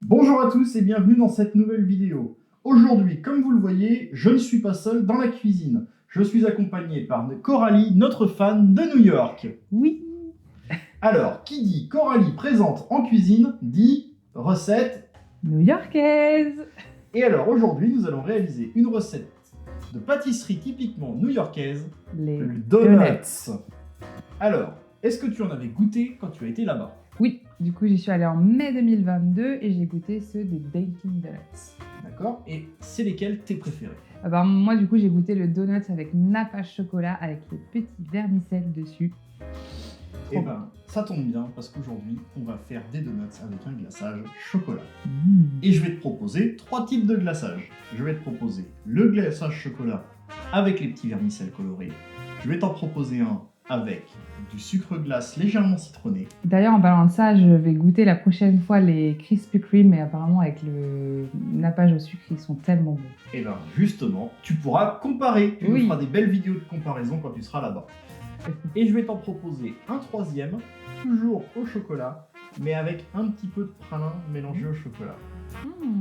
Bonjour à tous et bienvenue dans cette nouvelle vidéo. Aujourd'hui, comme vous le voyez, je ne suis pas seul dans la cuisine. Je suis accompagné par Coralie, notre fan de New York. Oui. Alors, qui dit Coralie présente en cuisine, dit recette. New-Yorkaise. Et alors, aujourd'hui, nous allons réaliser une recette de pâtisserie typiquement new-yorkaise, Les le donuts. donuts. Alors, est-ce que tu en avais goûté quand tu as été là-bas? Oui, du coup j'y suis allée en mai 2022 et j'ai goûté ceux des Dunkin' Donuts. D'accord. Et c'est lesquels tes préférés? Alors moi du coup j'ai goûté le donut avec nappage chocolat avec les petits vermicelles dessus. Eh ben, ça tombe bien parce qu'aujourd'hui, on va faire des donuts avec un glaçage chocolat. Et je vais te proposer 3 types de glaçage. Je vais te proposer le glaçage chocolat avec les petits vermicelles colorés. Je vais t'en proposer un avec du sucre glace légèrement citronné. D'ailleurs en parlant de ça, je vais goûter la prochaine fois les Krispy Kreme, mais apparemment avec le nappage au sucre ils sont tellement bons. Et ben justement, tu pourras comparer. Tu nous feras des belles vidéos de comparaison quand tu seras là-bas. Et je vais t'en proposer un troisième, toujours au chocolat, mais avec un petit peu de pralin mélangé au chocolat.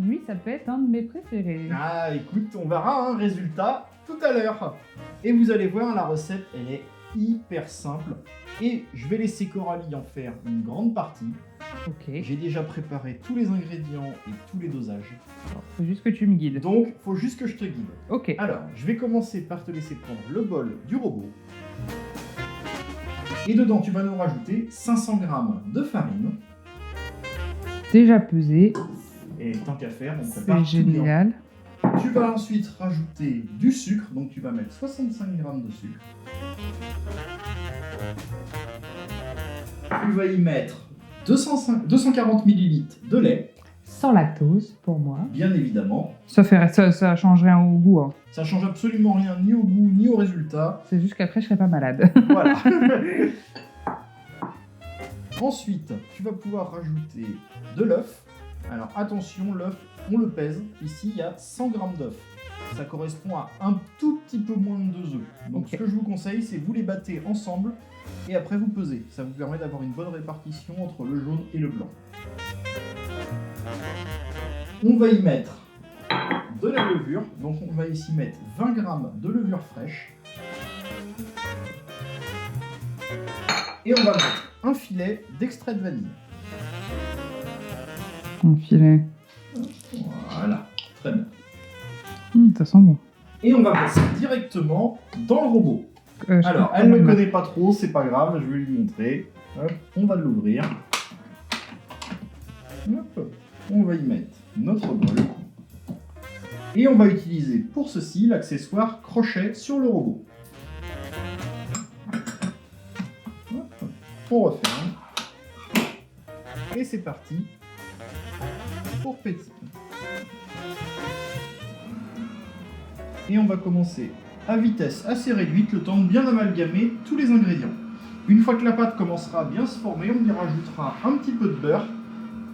Oui, ça peut être un de mes préférés. Ah, écoute, on verra un résultat tout à l'heure. Et vous allez voir, la recette, elle est hyper simple. Et je vais laisser Coralie en faire une grande partie. Ok. J'ai déjà préparé tous les ingrédients et tous les dosages. Faut juste que tu me guides. Donc, faut juste que je te guide. Ok. Alors, je vais commencer par te laisser prendre le bol du robot. Et dedans, tu vas nous rajouter 500 g de farine. Déjà pesé. Et tant qu'à faire, on C'est prépare tout bien. génial. Tu vas ensuite rajouter du sucre, donc tu vas mettre 65 g de sucre. Tu vas y mettre 240 ml de lait, Sans lactose pour moi. bien évidemment. Ça change rien au goût. Hein. Ça change absolument rien ni au goût ni au résultat. C'est juste qu'après, je serai pas malade. Voilà. Ensuite, tu vas pouvoir rajouter de l'œuf. Alors attention, l'œuf, on le pèse. Ici, il y a 100 g d'œuf. Ça correspond à un tout petit peu moins de 2 œufs. Donc Ok. ce que je vous conseille, c'est vous les battez ensemble et après vous pesez. Ça vous permet d'avoir une bonne répartition entre le jaune et le blanc. On va y mettre de la levure. Donc on va ici mettre 20 g de levure fraîche. Et on va mettre un filet d'extrait de vanille. Un filet. Voilà, très bien. Ça sent bon. Et on va passer directement dans le robot. Je Alors, comprends elle ne même. connaît pas trop, c'est pas grave, je vais lui montrer. Hop, on va l'ouvrir. Hop, on va y mettre notre bol. Et on va utiliser pour ceci l'accessoire crochet sur le robot. Hop, on referme. Et c'est parti pour pétiller. Et on va commencer à vitesse assez réduite, le temps de bien amalgamer tous les ingrédients. Une fois que la pâte commencera à bien se former, on y rajoutera un petit peu de beurre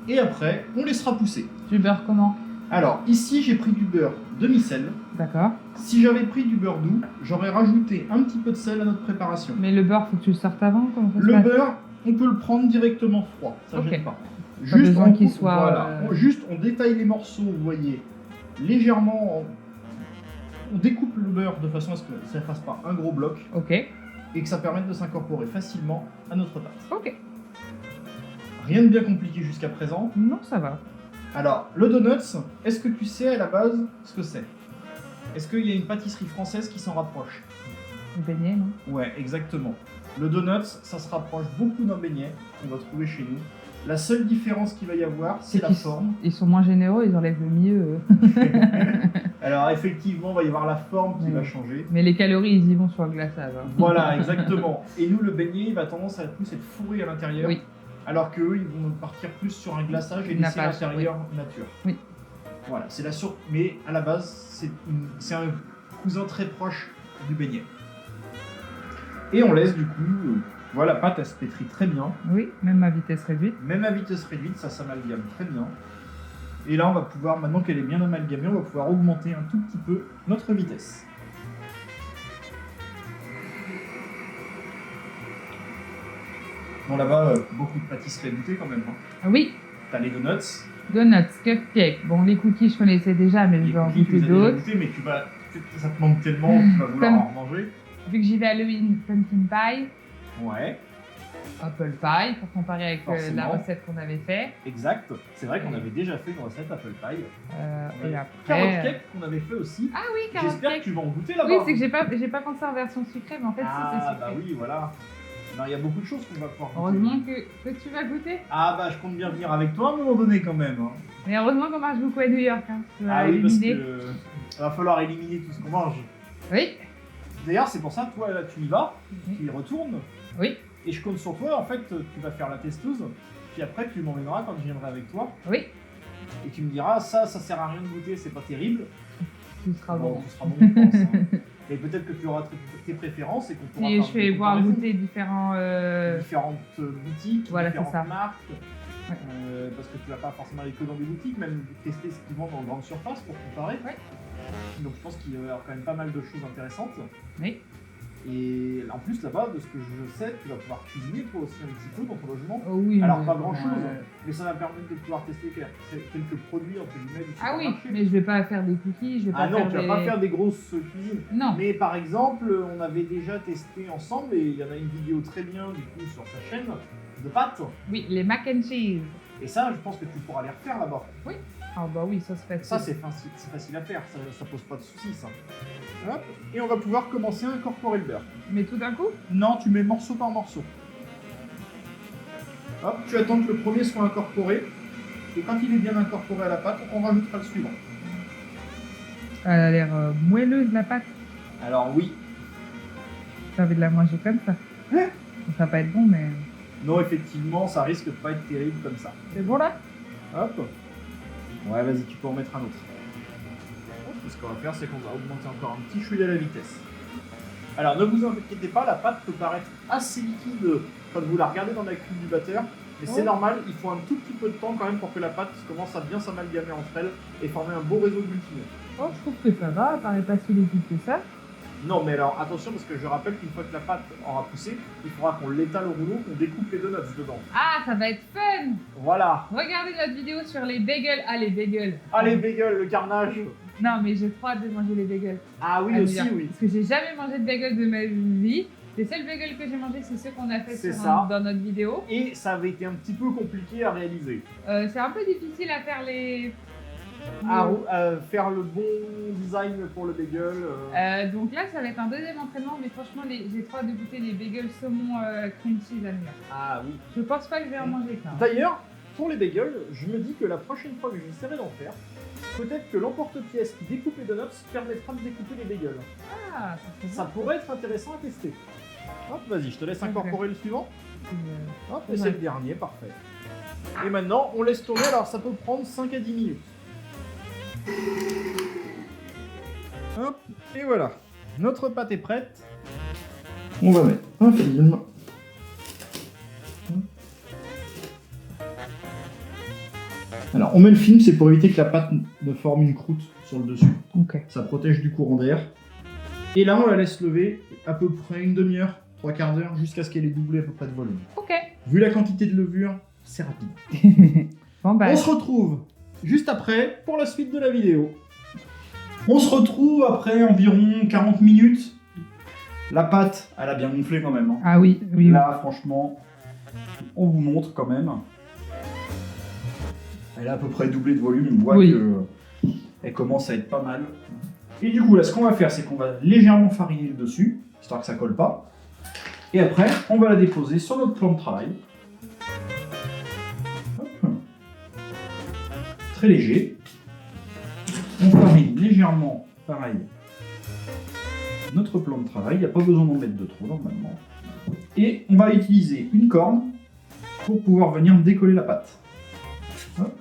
et après on laissera pousser. Du beurre comment? Alors ici j'ai pris du beurre demi-sel. D'accord. Si j'avais pris du beurre doux, j'aurais rajouté un petit peu de sel à notre préparation. Mais le beurre, faut que tu le sortes avant? Comment ça se Le passe? beurre, on peut le prendre directement froid, ça Ok. gêne pas. Pas besoin qu'il coupe- soit, Voilà, juste on détaille les morceaux, vous voyez, légèrement. On découpe le beurre de façon à ce que ça ne fasse pas un gros bloc Ok. et que ça permette de s'incorporer facilement à notre pâte. Ok. Rien de bien compliqué jusqu'à présent. Non, ça va. Alors, le donuts, est-ce que tu sais à la base ce que c'est? Est-ce qu'il y a une pâtisserie française qui s'en rapproche? Le beignet, non? Ouais, exactement. Le donuts, ça se rapproche beaucoup d'un beignet qu'on va trouver chez nous. La seule différence qu'il va y avoir, c'est la qu'ils forme. Ils sont moins généreux, ils enlèvent le milieu. Alors, effectivement, il va y avoir la forme qui Oui. va changer. Mais les calories, ils y vont sur le glaçage. Hein. Voilà, exactement. Et nous, le beignet, il va tendance à plus être fourré à l'intérieur. Oui. Alors qu'eux, ils vont partir plus sur un glaçage et laisser Nappage, l'intérieur nature. Oui. Voilà, c'est la sur... Mais à la base, c'est un cousin très proche du beignet. Et on laisse du coup... voilà, la pâte, elle se pétrit très bien. Oui, même à vitesse réduite. Même à vitesse réduite, ça s'amalgame très bien. Et là, on va pouvoir, maintenant qu'elle est bien amalgamée, on va pouvoir augmenter un tout petit peu notre vitesse. Bon, là-bas, beaucoup de pâtisseries à goûter quand même. Hein. Ah oui, T'as les donuts, Donuts, cupcake. Bon, les cookies, je connaissais déjà, mais je vais en Les cookies, goûter tu les as déjà d'autres. goûtés, mais ça te manque tellement, tu vas vouloir Comme- en manger. Vu que j'y vais Halloween, pumpkin pie, Ouais, apple pie, pour comparer avec la Forcément. recette qu'on avait fait. exact. C'est vrai qu'on avait déjà fait une recette apple pie. Et Carrot après... cake qu'on avait fait aussi. Ah oui, carotte J'espère que cake. tu vas en goûter là-bas. Oui, c'est que j'ai pas pensé en version sucrée, mais en fait, si, c'est Ah sucré. bah oui, voilà. Non, il y a beaucoup de choses qu'on va pouvoir goûter. Heureusement que tu vas goûter. Ah bah je compte bien venir avec toi à un moment donné quand même. Hein. Mais heureusement qu'on marche beaucoup à New York. Hein. Tu vas Ah oui, parce éliminer. que va falloir éliminer tout ce qu'on mange. Oui, D'ailleurs, c'est pour ça, toi là, tu y vas, Mhm. tu y retournes, oui, et je compte sur toi. En fait, tu vas faire la testeuse, puis après tu m'emmèneras quand je viendrai avec toi, oui. et tu me diras ça sert à rien de goûter, c'est pas terrible. Tu seras bon. Tu seras bon, je pense. Hein. Et peut-être que tu auras tes préférences et qu'on pourra Puis faire je vais des pouvoir comparaisons. goûter différents... Différentes boutiques, Voilà, c'est différentes ça. marques, Ouais. parce que tu vas pas forcément aller que dans des boutiques, même tester ce qu'ils vendent en grande surface pour comparer. Ouais. Donc je pense qu'il va y avoir quand même pas mal de choses intéressantes. Oui. Et en plus là-bas, de ce que je sais, tu vas pouvoir cuisiner toi aussi un petit peu dans ton logement. Oh oui. Alors mais pas bon, grand-chose, mais ça va permettre de pouvoir tester quelques produits entre guillemets du Ah oui, supermarché. mais je vais pas faire des cookies, je vais pas Ah non, faire tu vas des... pas faire des grosses cuisines. Non. Mais par exemple, on avait déjà testé ensemble, et il y en a une vidéo très bien du coup sur sa chaîne, de pâtes. Oui, les mac and cheese. Et ça, je pense que tu pourras les refaire là-bas. Ah bah oui, ça se fait. Ça, c'est facile à faire, ça pose pas de soucis, ça. Hop, et on va pouvoir commencer à incorporer le beurre. Mais tout d'un coup? Non, tu mets morceau par morceau. Hop, tu attends que le premier soit incorporé, et quand il est bien incorporé à la pâte, on rajoutera le suivant. Elle a l'air moelleuse, la pâte. Alors oui, J'ai envie de la manger comme ça. Hein? Ça va pas être bon, mais... non, effectivement, ça risque de pas être terrible comme ça. C'est bon là? Hop. Ouais, vas-y, tu peux en mettre un autre. Hop, ce qu'on va faire, c'est qu'on va augmenter encore un petit chouïa la vitesse. Alors, ne vous inquiétez pas, la pâte peut paraître assez liquide quand vous la regardez dans la cuve du batteur, mais c'est Oh. normal, il faut un tout petit peu de temps quand même pour que la pâte commence à bien s'amalgamer entre elles et former un beau réseau glutineux. Oh, je trouve que ça va, elle paraît pas si liquide que ça. Non, mais alors attention, parce que je rappelle qu'une fois que la pâte aura poussé, il faudra qu'on l'étale au rouleau, qu'on découpe les donuts dedans. Ah, ça va être fun! Voilà. Regardez notre vidéo sur les bagels. Ah, les bagels. Allez, bagel, le carnage. Non, mais j'ai trop hâte de manger les bagels. Ah oui, À aussi, New York. oui. Parce que j'ai jamais mangé de bagels de ma vie. Les seuls bagels que j'ai mangés, c'est ceux qu'on a fait C'est sur ça. dans notre vidéo. Et ça avait été un petit peu compliqué à réaliser. C'est un peu difficile à faire les... Faire le bon design pour le bagel. donc là, ça va être un deuxième entraînement, mais franchement, j'ai trop hâte de goûter les bagels saumon cream cheese à New York. Ah oui. Je pense pas que je vais en manger qu'un. D'ailleurs, pour les bagels, je me dis que la prochaine fois que j'essaierai d'en faire, peut-être que l'emporte-pièce qui découpe les donuts permettra de découper les bagels. Ah, Ça pourrait être intéressant à tester. Hop, vas-y, je te laisse incorporer le suivant. Hop, et Ouais. c'est le dernier, parfait. Et maintenant, on laisse tourner, alors ça peut prendre 5 à 10 minutes. Hop, et voilà. Notre pâte est prête. On va mettre un film. Alors, on met le film, c'est pour éviter que la pâte ne forme une croûte sur le dessus. Ok. Ça protège du courant d'air. Et là, on la laisse lever à peu près une demi-heure, 3/4 d'heure, jusqu'à ce qu'elle ait doublé à peu près de volume. Ok. Vu la quantité de levure, c'est rapide. Bon, bah, On se retrouve juste après pour la suite de la vidéo. On se retrouve après environ 40 minutes. La pâte, elle a bien gonflé quand même. Hein. ah oui, oui. Là, franchement, on vous montre quand même. Elle a à peu près doublé de volume. On voit Oui. que elle commence à être pas mal. Et du coup, là, ce qu'on va faire, c'est qu'on va légèrement fariner le dessus, histoire que ça colle pas. Et après, on va la déposer sur notre plan de travail. Hop. Très léger. On farine légèrement, pareil, notre plan de travail. Il n'y a pas besoin d'en mettre de trop, normalement. Et on va utiliser une corne pour pouvoir venir décoller la pâte. Hop.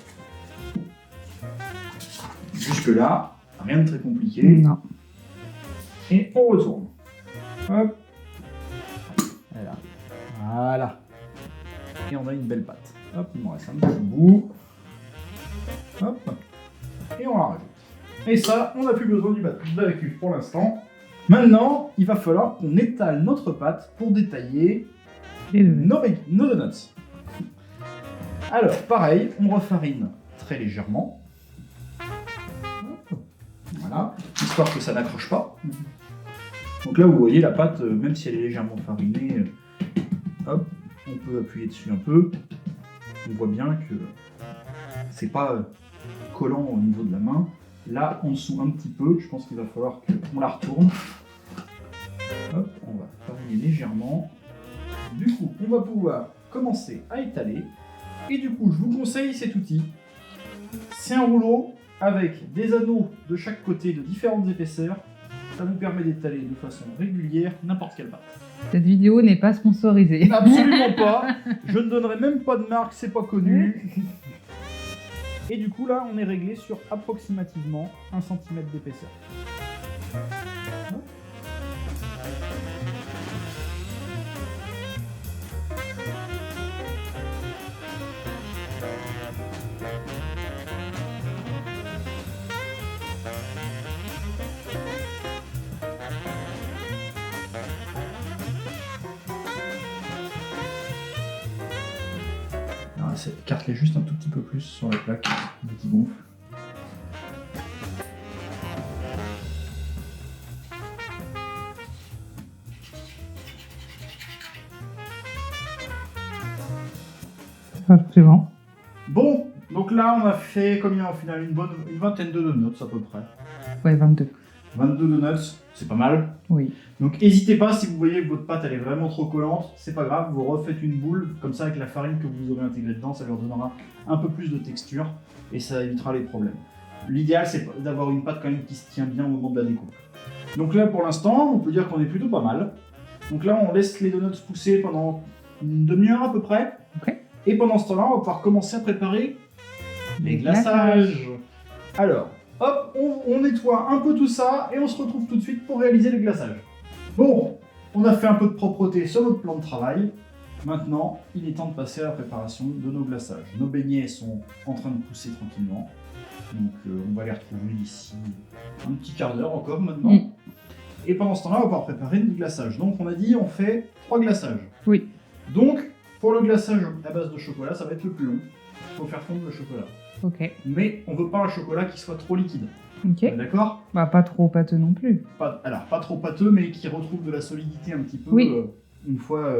Jusque-là, rien de très compliqué. Non. Et on retourne. Hop. Voilà. Voilà. Et on a une belle pâte. Hop, il me reste un petit bout. Hop. Et on la rajoute. Et ça, on n'a plus besoin de la cuve pour l'instant. Maintenant, il va falloir qu'on étale notre pâte pour détailler Les donuts. nos donuts. Alors, pareil, on refarine très légèrement. Voilà, histoire que ça n'accroche pas. Donc là, vous voyez la pâte, même si elle est légèrement farinée, hop, on peut appuyer dessus un peu. On voit bien que c'est pas collant au niveau de la main. Là, en dessous un petit peu, je pense qu'il va falloir qu'on la retourne. Hop, on va fariner légèrement. Du coup, on va pouvoir commencer à étaler. Et du coup, je vous conseille cet outil. C'est un rouleau avec des anneaux de chaque côté de différentes épaisseurs. Ça vous permet d'étaler de façon régulière n'importe quelle pâte. Cette vidéo n'est pas sponsorisée. Absolument pas. Je ne donnerai même pas de marque, c'est pas connu. Et du coup, là, on est réglé sur approximativement 1 cm d'épaisseur. Écarte-les juste un tout petit peu plus sur la plaque qui gonfle. C'est bon. Bon, donc là on a fait combien au final? Une vingtaine de donuts à peu près. Ouais, 22. 22 donuts, c'est pas mal. Oui. Donc n'hésitez pas, si vous voyez que votre pâte elle est vraiment trop collante, c'est pas grave, vous refaites une boule, comme ça avec la farine que vous aurez intégrée dedans, ça leur donnera un peu plus de texture et ça évitera les problèmes. L'idéal c'est d'avoir une pâte quand même qui se tient bien au moment de la découpe. Donc là pour l'instant, on peut dire qu'on est plutôt pas mal. Donc là on laisse les donuts pousser pendant une demi-heure à peu près. Ok. Et pendant ce temps-là, on va pouvoir commencer à préparer les glaçages. Alors, hop, on nettoie un peu tout ça et on se retrouve tout de suite pour réaliser les glaçages. Bon, on a fait un peu de propreté sur notre plan de travail. Maintenant, il est temps de passer à la préparation de nos glaçages. Nos beignets sont en train de pousser tranquillement. Donc on va les retrouver d'ici un petit quart d'heure encore maintenant. Et pendant ce temps-là, on va pouvoir préparer du glaçage. Donc on a dit, on fait 3 glaçages. Oui. Donc, pour le glaçage à base de chocolat, ça va être le plus long. Il faut faire fondre le chocolat. Ok. Mais on veut pas un chocolat qui soit trop liquide. Ok. D'accord? Bah, pas trop pâteux non plus. Alors, pas trop pâteux, mais qui retrouve de la solidité un petit peu Oui. une fois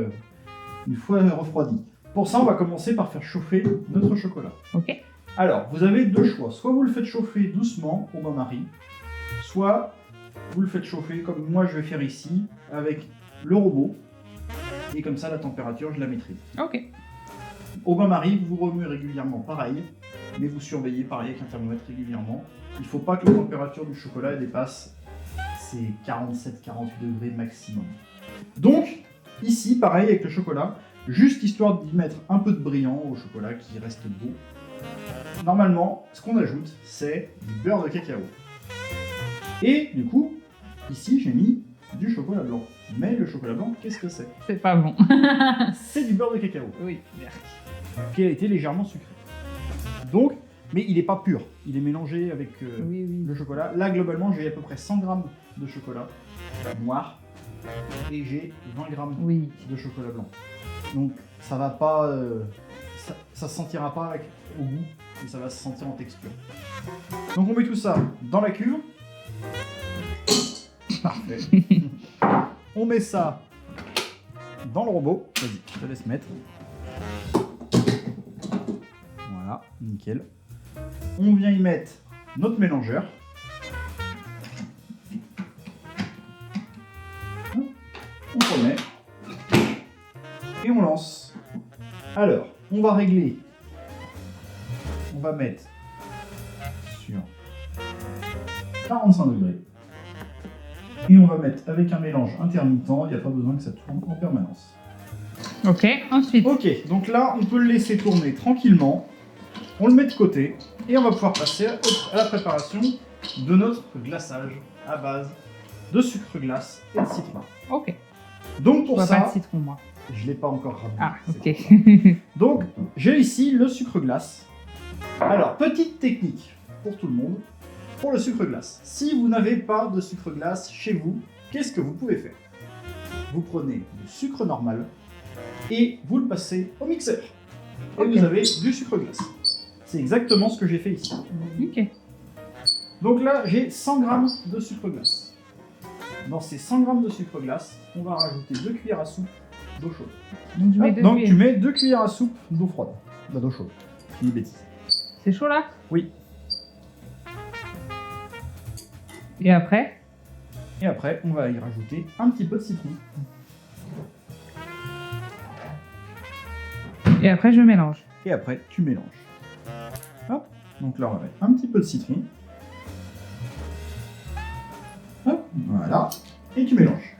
refroidi. Pour ça, on va commencer par faire chauffer notre chocolat. Ok. Alors, vous avez deux choix. Soit vous le faites chauffer doucement au bain-marie, soit vous le faites chauffer comme moi je vais faire ici, avec le robot. Et comme ça, la température, je la maîtrise. Ok. Au bain-marie, vous remuez régulièrement pareil, mais vous surveillez pareil avec un thermomètre régulièrement. Il ne faut pas que la température du chocolat dépasse ces 47-48 degrés maximum. Donc, ici, pareil avec le chocolat, juste histoire d'y mettre un peu de brillant au chocolat qui reste beau. Normalement, ce qu'on ajoute, c'est du beurre de cacao. Et du coup, ici, j'ai mis du chocolat blanc. Mais le chocolat blanc, qu'est-ce que c'est? C'est pas bon. C'est du beurre de cacao. Oui. Qui a été légèrement sucré. Donc, mais il n'est pas pur. Il est mélangé avec Oui. le chocolat. Là, globalement, j'ai à peu près 100 grammes de chocolat noir et j'ai 20 grammes Oui. de chocolat blanc. Donc, ça va pas, ça se sentira pas au goût, mais ça va se sentir en texture. Donc, on met tout ça dans la cuve. Parfait. On met ça dans le robot. Vas-y, je te laisse mettre. Voilà, nickel. On vient y mettre notre mélangeur. On remet. Et on lance. Alors, on va régler. On va mettre sur 45 degrés. Et on va mettre avec un mélange intermittent, il n'y a pas besoin que ça tourne en permanence. Ok, ensuite. Ok, donc là, on peut le laisser tourner tranquillement. On le met de côté et on va pouvoir passer à la préparation de notre glaçage à base de sucre glace et de citron. Ok. Donc pour Je vois ça, pas de citron, moi. je l'ai pas encore ramené. Ah, c'est ok. pour ça. Donc j'ai ici le sucre glace. Alors petite technique pour tout le monde. Pour le sucre glace, si vous n'avez pas de sucre glace chez vous, qu'est-ce que vous pouvez faire? Vous prenez du sucre normal et vous le passez au mixeur. Et Ok. vous avez du sucre glace. C'est exactement ce que j'ai fait ici. Ok. Donc là, j'ai 100 grammes de sucre glace. Dans ces 100 grammes de sucre glace, on va rajouter 2 cuillères à soupe d'eau chaude. Donc je mets Hop, 2 donc cuillères. tu mets 2 cuillères à soupe d'eau froide. D'eau chaude. Une bêtise. C'est chaud là? Oui. Et après? Et après, on va y rajouter un petit peu de citron. Et après je mélange. Et après, tu mélanges. Hop. Donc là, on va mettre un petit peu de citron. Hop. Voilà. Et tu mélanges.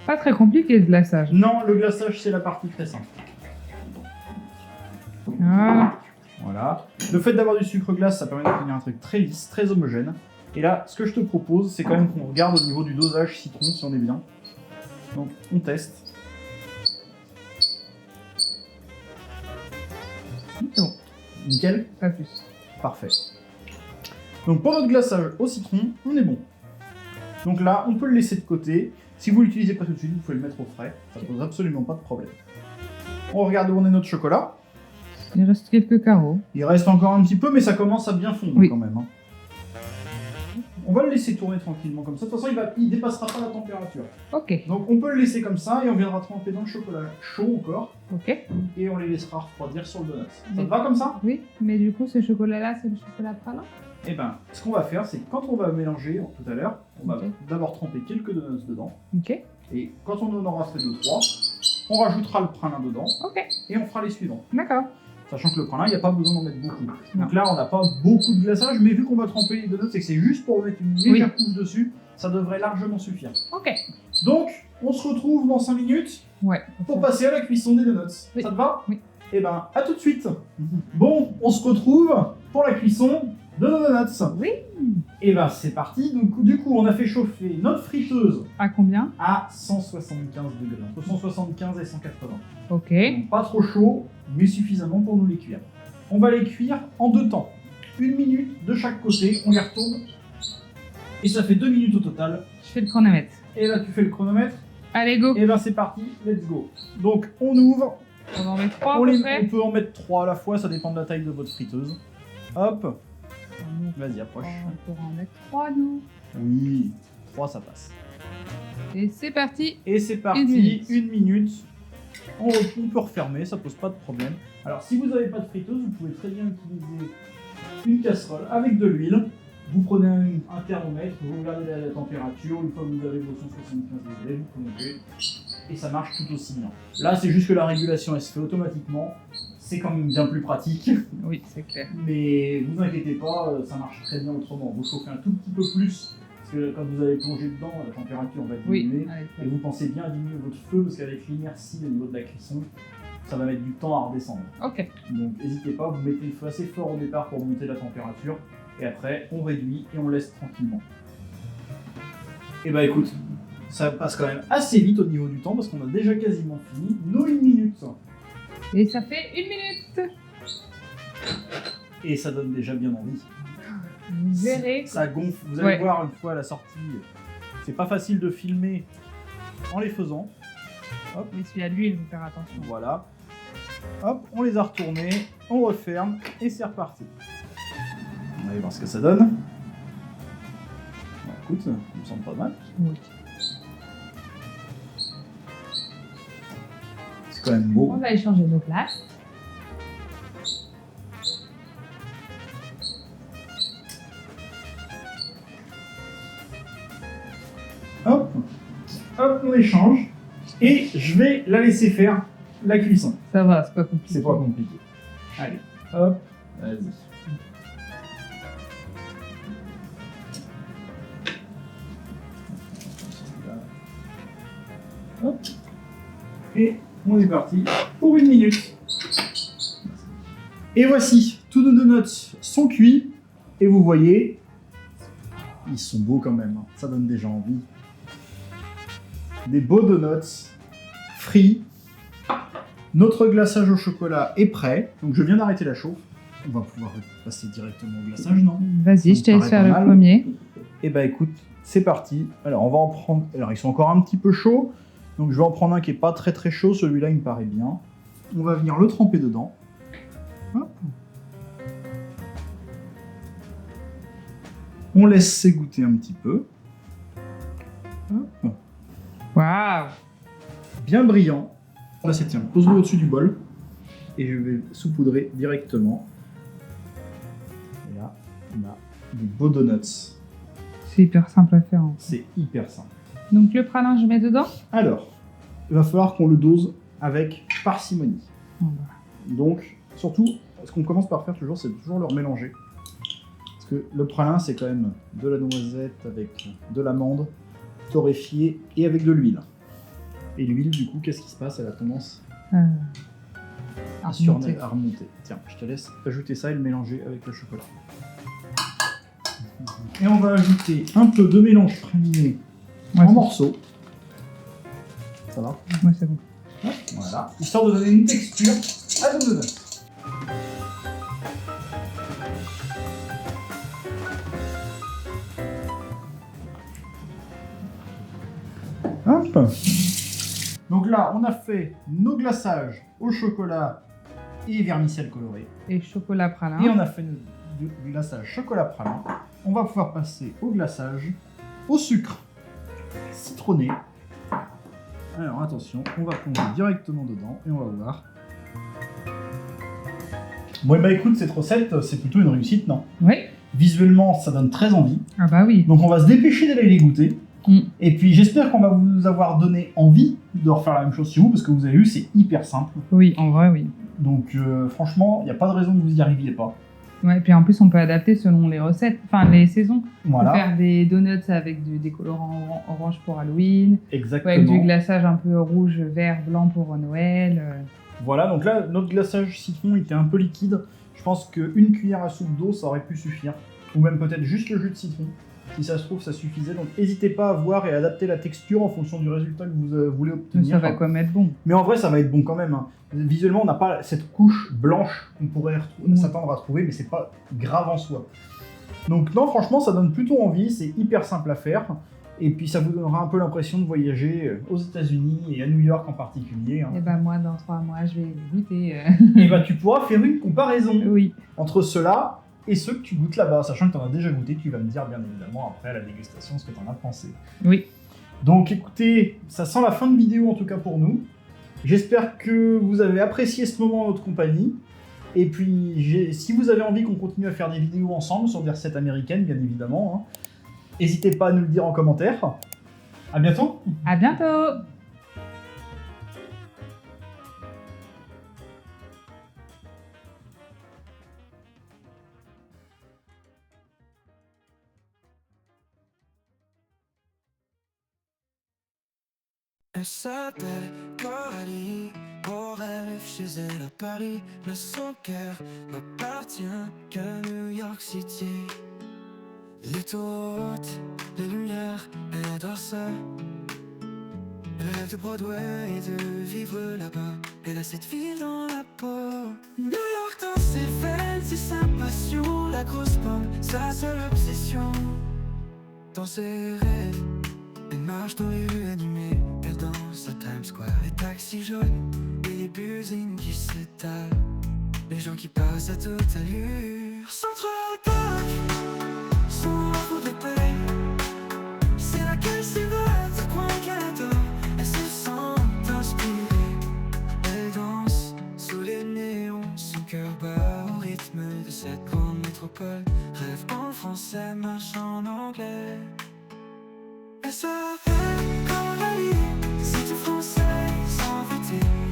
Pas très compliqué ce glaçage. Non, le glaçage, c'est la partie très simple. Voilà. Voilà. Le fait d'avoir du sucre glace, ça permet d'obtenir un truc très lisse, très homogène. Et là, ce que je te propose, c'est quand même qu'on regarde au niveau du dosage citron, si on est bien. Donc, on teste. C'est bon, Nickel. pas plus. Parfait. Donc, pour notre glaçage au citron, on est bon. Donc là, on peut le laisser de côté. Si vous l'utilisez pas tout de suite, vous pouvez le mettre au frais. Ça pose absolument pas de problème. On regarde où on est notre chocolat. Il reste quelques carreaux. Il reste encore un petit peu, mais ça commence à bien fondre Oui. quand même. Hein. On va le laisser tourner tranquillement comme ça. De toute façon, il dépassera pas la température. Ok. Donc on peut le laisser comme ça et on viendra tremper dans le chocolat chaud encore. Ok. Et on les laissera refroidir sur le donut. Ça Mais- te va comme ça? Oui, mais du coup ce chocolat là c'est le chocolat pralin? Eh ben, ce qu'on va faire, c'est que quand on va mélanger tout à l'heure, on va Ok. d'abord tremper quelques donuts dedans. Ok. Et quand on en aura fait 2-3, on rajoutera le pralin dedans Ok. et on fera les suivants. D'accord. Sachant que le pralin, il n'y a pas besoin d'en mettre beaucoup. Non. Donc là, on n'a pas beaucoup de glaçage, mais vu qu'on va tremper les donuts et que c'est juste pour mettre une légère couche dessus, ça devrait largement suffire. Ok. Donc, on se retrouve dans 5 minutes Ouais. pour passer à la cuisson des donuts. Oui. Ça te va? Oui. Eh ben, à tout de suite. Bon, on se retrouve pour la cuisson de nos donuts. Oui. Et ben, c'est parti. Donc, du coup, on a fait chauffer notre friteuse À combien? à 175 degrés, entre 175 et 180. Ok. Donc, pas trop chaud, mais suffisamment pour nous les cuire. On va les cuire en 2 temps. 1 minute de chaque côté, on les retourne. Et ça fait 2 minutes au total. Je fais le chronomètre. Et là, tu fais le chronomètre. Allez go. Et ben, c'est parti, let's go. Donc, on ouvre. On en met 3 à On peu près. peut en mettre 3 à la fois, ça dépend de la taille de votre friteuse. Hop, vas-y, approche. On peut en mettre 3 nous. Oui, 3 ça passe. Et c'est parti. Et c'est parti, 1 minute. 1 minute. On peut refermer, ça pose pas de problème. Alors, si vous n'avez pas de friteuse, vous pouvez très bien utiliser une casserole avec de l'huile. Vous prenez un thermomètre, vous regardez la température, une fois que vous avez vos 175 degrés, vous connectez, et ça marche tout aussi bien. Là, c'est juste que la régulation, elle se fait automatiquement. C'est quand même bien plus pratique. Oui, c'est clair. Mais vous inquiétez pas, ça marche très bien autrement. Vous chauffez un tout petit peu plus, parce que quand vous allez plonger dedans, la température va diminuer. Oui. Allez, Et vous pensez bien à diminuer votre feu, parce qu'avec l'inertie au niveau de la cuisson, ça va mettre du temps à redescendre. ok. Donc n'hésitez pas, vous mettez le feu assez fort au départ pour monter la température, et après on réduit et on laisse tranquillement. Et bah écoute, ça passe quand même assez vite au niveau du temps, parce qu'on a déjà quasiment fini nos 1 minute. Et ça fait 1 minute. Et ça donne déjà bien envie. Vous verrez. Ça gonfle, vous allez Ouais. voir une fois à la sortie. C'est pas facile de filmer en les faisant. Hop, Mais celui à l'huile, il faut faire attention. voilà. Hop, on les a retournés, on referme et c'est reparti. On va aller voir ce que ça donne. Bon, écoute, ça me semble pas mal. Oui. C'est quand même beau. On va échanger nos places. Hop, hop, on échange. Et je vais la laisser faire la cuisson. Ça va, c'est pas compliqué. C'est pas compliqué. Allez, hop, vas-y. Hop. Et on est parti pour 1 minute. Et voici, tous nos donuts sont cuits. Et vous voyez, ils sont beaux quand même. Hein. Ça donne déjà envie. Des beaux donuts frits. Notre glaçage au chocolat est prêt. Donc je viens d'arrêter la chauffe. On va pouvoir passer directement au glaçage, non? Vas-y, je te Ça me laisse paraît faire pas le mal. premier. Et bah écoute, c'est parti. Alors on va en prendre. Alors ils sont encore un petit peu chauds. Donc je vais en prendre un qui est pas très très chaud. Celui-là il me paraît bien. On va venir le tremper dedans. Hop. On laisse s'égoutter un petit peu. Hop. Waouh! Bien brillant. Là, c'est tiens, pose-le au-dessus du bol. Et je vais saupoudrer directement. Et là, on a des beaux donuts. C'est hyper simple à faire. Hein. C'est hyper simple. Donc le pralin, je mets dedans? Alors, il va falloir qu'on le dose avec parcimonie. Oh, bah. Donc, surtout, ce qu'on commence par faire toujours, c'est toujours le remélanger. Parce que le pralin, c'est quand même de la noisette avec de l'amande, torréfiée et avec de l'huile. Et l'huile, du coup, qu'est-ce qui se passe? Elle a tendance À à remonter. Tiens, je te laisse ajouter ça et le mélanger avec le chocolat. Et on va ajouter un peu de mélange praliné en morceaux. Ça va? Ouais, c'est bon. Voilà. Histoire de donner une texture à nos donuts. Hop. Donc là, on a fait nos glaçages au chocolat et vermicelle colorée. Et chocolat pralin. Et on a fait du glaçage chocolat pralin. On va pouvoir passer au glaçage au sucre citronné. Alors attention, on va plonger directement dedans et on va voir. Bon, et bah écoute, cette recette, c'est plutôt une réussite, non? Oui. Visuellement, ça donne très envie. Ah bah oui. Donc on va se dépêcher d'aller les goûter. Mm. Et puis j'espère qu'on va vous avoir donné envie de refaire la même chose chez vous, parce que vous avez vu, c'est hyper simple. Oui, en vrai, oui. Donc franchement, il n'y a pas de raison que vous n'y arriviez pas. Ouais, puis en plus, on peut adapter selon les recettes, enfin les saisons. Voilà. On peut faire des donuts avec des colorants orange pour Halloween, Exactement. avec du glaçage un peu rouge, vert, blanc pour Noël. Voilà, donc là, notre glaçage citron était un peu liquide. Je pense qu'une cuillère à soupe d'eau, ça aurait pu suffire. Ou même peut-être juste le jus de citron. Si ça se trouve, ça suffisait. Donc n'hésitez pas à voir et à adapter la texture en fonction du résultat que vous voulez obtenir. Ça va quand même être bon. Mais en vrai, ça va être bon quand même. Hein. Visuellement, on n'a pas cette couche blanche qu'on pourrait s'attendre à trouver, mais c'est pas grave en soi. Donc non, franchement, ça donne plutôt envie. C'est hyper simple à faire. Et puis ça vous donnera un peu l'impression de voyager aux États-Unis et à New York en particulier. Hein. Et bah moi, dans 3 mois, je vais goûter. Et bah tu pourras faire une comparaison Oui. entre ceux-là et ceux que tu goûtes là-bas. Sachant que tu en as déjà goûté, tu vas me dire bien évidemment après la dégustation ce que tu en as pensé. Oui. Donc écoutez, ça sent la fin de vidéo en tout cas pour nous. J'espère que vous avez apprécié ce moment en notre compagnie. Et puis, si vous avez envie qu'on continue à faire des vidéos ensemble sur des recettes américaines, bien évidemment, hein, n'hésitez pas à nous le dire en commentaire. À bientôt. À bientôt. Elle s'appelle Coralie, au rêve chez elle à Paris. Mais son cœur n'appartient qu'à New York City. Les tours hautes, les lumières, elle adore ça. Elle rêve de Broadway et de vivre là-bas. Elle a cette ville dans la peau. New York dans ses veines, c'est sa passion. La grosse pomme, sa seule obsession. Dans ses rêves, elle marche dans les rues animées. Elle danse à Times Square, les taxis jaunes et les buzzines qui s'étalent. Les gens qui passent à toute allure. Central Park, son enfant de paix. C'est là qu'elle s'évade, ce coin qu'elle adore. Elle se sent inspirée. Elle danse sous les néons, son cœur bat au rythme de cette grande métropole. Rêve en français, marche en anglais. Elle s'appelle Coralie, c'est une française envoûtée.